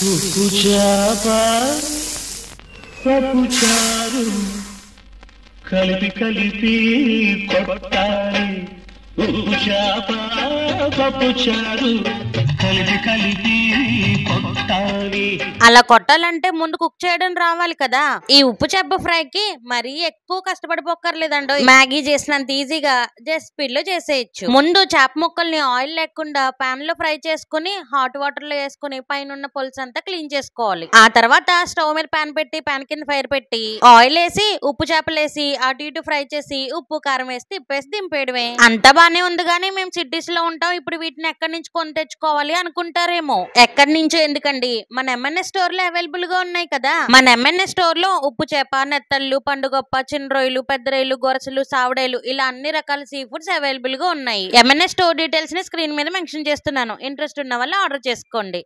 ఉప్పు చేప పప్పు చారు కలిపి కలిపి కొట్టాలి. ఉప్పు చేప పప్పు చారు కలిపి కలిపి కొట్టాలి. అలా కొట్టాలంటే ముందు కుక్ చేయడం రావాలి కదా. ఈ ఉప్పు చేప ఫ్రైకి మరీ ఎక్కువ కష్టపడిపోక్కర్లేదండో. మ్యాగీ చేసినంత ఈజీగా జస్ట్ స్పీడ్ లో చేసేయచ్చు. ముందు చేప ముక్కల్ని ఆయిల్ లేకుండా పాన్ లో ఫ్రై చేసుకుని హాట్ వాటర్ లో వేసుకుని పైన పులుసు అంతా క్లీన్ చేసుకోవాలి. ఆ తర్వాత స్టవ్ మీద పాన్ పెట్టి పాన్ కింద ఫైర్ పెట్టి ఆయిల్ వేసి ఉప్పు చేపలు వేసి అటు ఇటు ఫ్రై చేసి ఉప్పు కారం వేసి తిప్పేసి దింపేయడమే. అంతా బానే ఉంది కానీ మేము సిటీస్ లో ఉంటాం, ఇప్పుడు వీటిని ఎక్కడి నుంచి కొని తెచ్చుకోవాలి అనుకుంటారేమో. ఎక్కడి నుంచో ఎందుకండి, మన ఎంఎన్ఎస్ స్టోర్ లో అవైలబుల్ గా ఉన్నాయి కదా. మన ఎంఎన్ఎస్ స్టోర్ లో ఉప్పు చేప, నెత్తళ్ళు, పండుగొప్ప, చిన్న రొయ్యలు, పెద్ద రొయ్యలు, గొరసలు, సావడాలు ఇలా అన్ని రకాల సీ ఫుడ్స్ అవైలబుల్ గా ఉన్నాయి. ఎంఎన్ఎస్ స్టోర్ డీటెయిల్స్ ని స్క్రీన్ మీద మెన్షన్ చేస్తున్నాను. ఇంట్రెస్ట్ ఉన్న వాళ్ళు ఆర్డర్ చేసుకోండి.